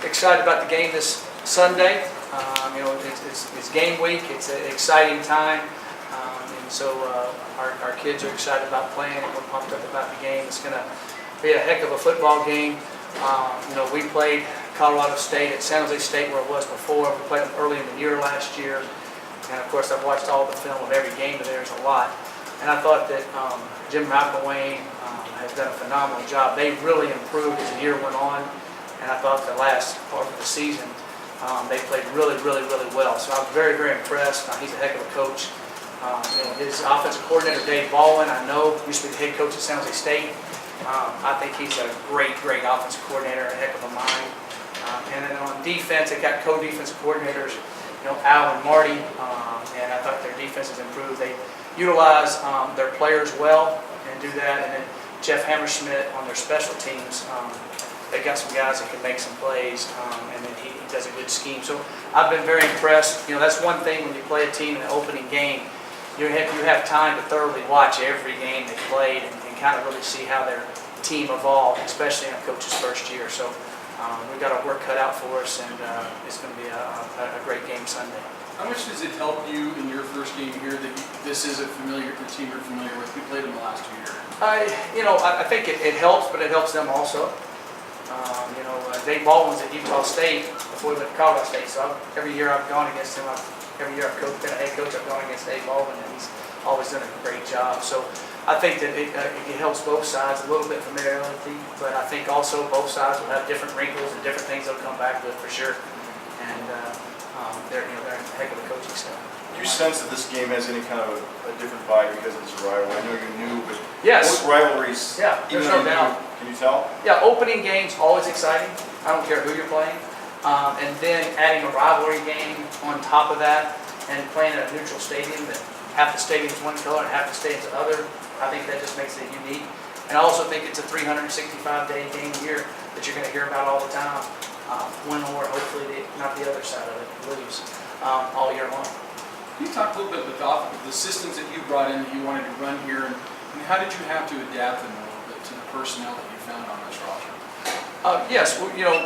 excited about the game this Sunday. It's game week. It's an exciting time, and so our kids are excited about playing, and we're pumped up about the game. It's going to be a heck of a football game. We played Colorado State at San Jose State where it was before. We played them early in the year last year, and of course I've watched all the film of every game of theirs a lot. And I thought that Jim McElwain has done a phenomenal job. They really improved as the year went on, and I thought the last part of the season they played really well. So I'm very impressed. He's a heck of a coach. His offensive coordinator, Dave Baldwin, I know, used to be the head coach at San Jose State. I think he's a great offensive coordinator, a heck of a mind. And then on defense, they got co-defensive coordinators, Al and Marty, and I thought their defense has improved. They utilize their players well and do that. And then Jeff Hammerschmidt on their special teams, they've got some guys that can make some plays, and then he does a good scheme. So I've been very impressed. That's one thing when you play a team in the opening game, you have time to thoroughly watch every game they played and kind of really see how their team evolved, especially in a coach's first year. So we've got our work cut out for us, and it's going to be a great game Sunday. How much does it help you in your first game here that this is a team you're familiar with? We played them the last 2 years. I think it helps, but it helps them also. Dave Baldwin's at Utah State before he went to Colorado State, so every year I've gone against him. Every year I've been a head coach, I've gone against Dave Baldwin, and he's always done a great job. So I think that it helps both sides, a little bit familiarity, but I think also both sides will have different wrinkles and different things they'll come back with for sure. And they're a heck of a coaching staff. Do you sense that this game has any kind of a different vibe because it's a rivalry? I know you're new, but yes, most rivalries, yeah, there's no doubt. Can you tell? Yeah, opening game's always exciting. I don't care who you're playing. And then adding a rivalry game on top of that and playing at a neutral stadium that half the stadium's one color and half the stadium's the other, I think that just makes it unique. And I also think it's a 365-day game a year that you're going to hear about all the time. Win or hopefully not the other side of it, lose all year long. Can you talk a little bit about the systems that you brought in that you wanted to run here, and how did you have to adapt them a little bit to the personnel that you found on this roster? Yes,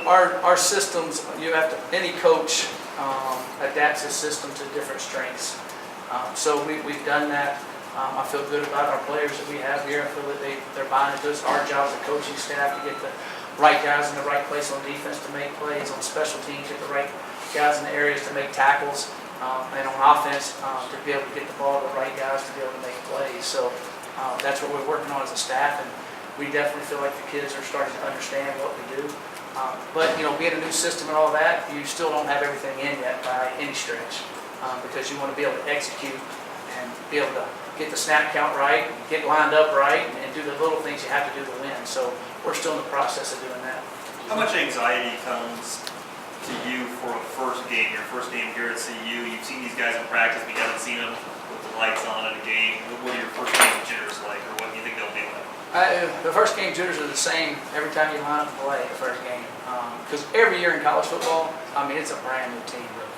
our systems, any coach adapts his system to different strengths. So we've done that. I feel good about our players that we have here. I feel that they're buying into us. Our job as a coaching staff to get the right guys in the right place on defense to make plays, on special teams, get the right guys in the areas to make tackles, and on offense to be able to get the ball to the right guys to be able to make plays. So that's what we're working on as a staff, and we definitely feel like the kids are starting to understand what we do. But being a new system and all that, you still don't have everything in yet by any stretch, because you want to be able to execute and be able to get the snap count right, get lined up right, and do the little things you have to do to win. So we're still in the process of doing that. How much anxiety comes to you for a first game, your first game here at CU? You've seen these guys in practice, but you haven't seen them with the lights on at a game. What are your first game jitters like, or what do you think they'll be like? The first game jitters are the same every time you line up and play the first game. Because every year in college football, it's a brand new team, really.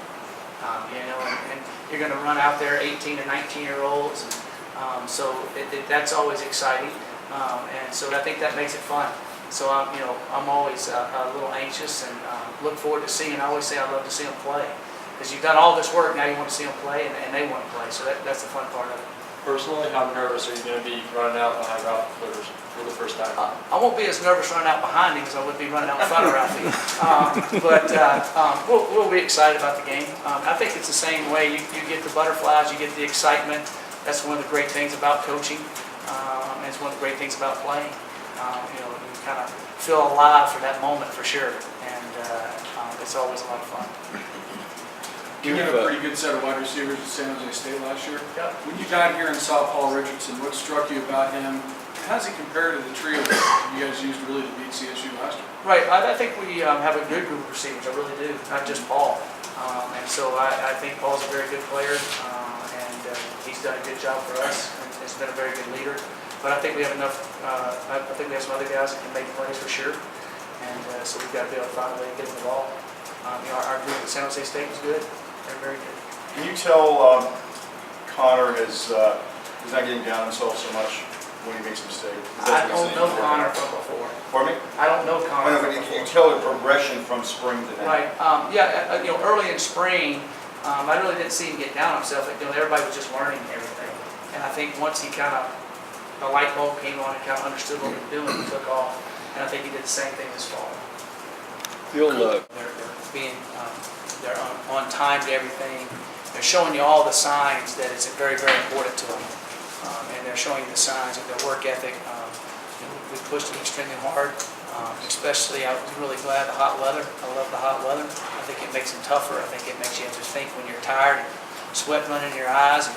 And you're going to run out there 18 and 19-year-olds. So that's always exciting. And so I think that makes it fun. So I'm always a little anxious and look forward to seeing. I always say I love to see them play. Because you've done all this work, now you want to see them play, and they want to play. So that's the fun part of it. Personally, how nervous are you going to be running out behind Ralph Flitters for the first time? I won't be as nervous running out behind him as I would be running out in front of Ralphie. We'll be excited about the game. I think it's the same way. You get the butterflies, you get the excitement. That's one of the great things about coaching. And it's one of the great things about playing. You kind of feel alive for that moment for sure. And it's always a lot of fun. You had a pretty good set of wide receivers at San Jose State last year. Yep. When you got here and saw Paul Richardson, what struck you about him? How does he compare to the trio that you guys used really to beat CSU last year? Right. I think we have a good group of receivers. I really do. Not just Paul. And so I think Paul's a very good player, and he's done a good job for us. And he's been a very good leader. But I think we have enough. I think we have some other guys that can make plays for sure. And so we've got to be able to find a way to get them the ball. Our group at San Jose State was good. They're very good. Can you tell Connor is not getting down himself so much when he makes a mistake? I don't know Connor from before. Or Pardon me? I don't know I Connor. know, but you can tell the progression from spring to now. Right, early in spring, I really didn't see him get down on himself, everybody was just learning everything. And I think once he the light bulb came on and kind of understood what we were doing, he took off. And I think he did the same thing this fall. They're they're on time to everything. They're showing you all the signs that it's very, very important to them. And they're showing you the signs of their work ethic. We pushed them extremely hard, especially I was really glad the hot weather. I love the hot weather. I think it makes them tougher. I think it makes you have to think when you're tired, sweat running in your eyes, and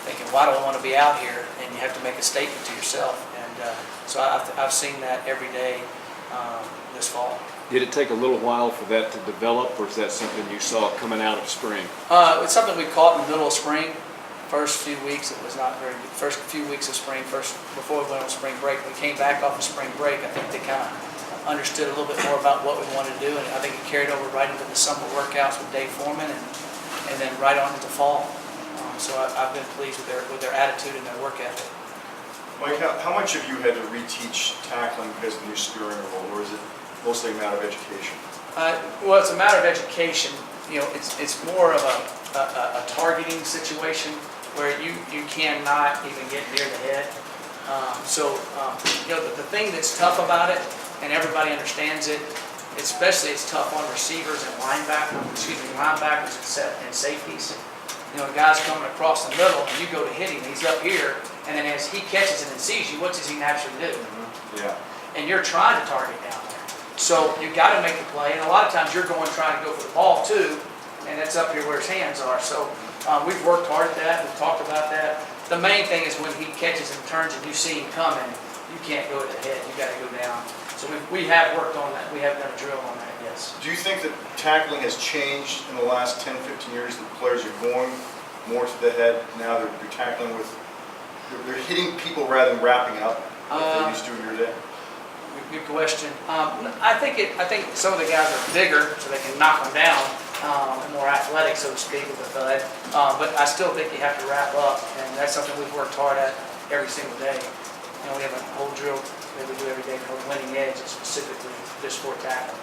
thinking, why do I want to be out here? And you have to make a statement to yourself. And so I've seen that every day this fall. Did it take a little while for that to develop, or is that something you saw coming out of spring? It's something we caught in the middle of spring. First few weeks, it was not very good. First few weeks of spring, before we went on spring break, we came back off of spring break. I think they kind of understood a little bit more about what we wanted to do, and I think it carried over right into the summer workouts with Dave Foreman, and then right on into fall. So I've been pleased with their attitude and their work ethic. Mike, how much have you had to reteach tackling because of the new spear interval, or is it mostly a matter of education? Well, it's a matter of education. It's more of a targeting situation where you cannot even get near the head. The thing that's tough about it, and everybody understands it, especially it's tough on receivers and linebackers and safeties. Guys coming across the middle, and you go to hit him, he's up here, and then as he catches it and sees you, what does he naturally do? Yeah. And you're trying to target down there. So you got to make the play, and a lot of times you're trying to go for the ball too, and it's up here where his hands are. So we've worked hard at that. We've talked about that. The main thing is when he catches and turns and you see him coming, you can't go to the head. You got to go down. So we have worked on that. We have done a drill on that. Yes. Do you think that tackling has changed in the last 10, 15 years? That players are going more to the head now? They're tackling they're hitting people rather than wrapping up like they used to in your day? Good question. I think some of the guys are bigger, so they can knock them down, and more athletic, so to speak, with the thud. But I still think you have to wrap up, and that's something we've worked hard at every single day. We have a whole drill that we do every day called winning edge, specifically just for tackling.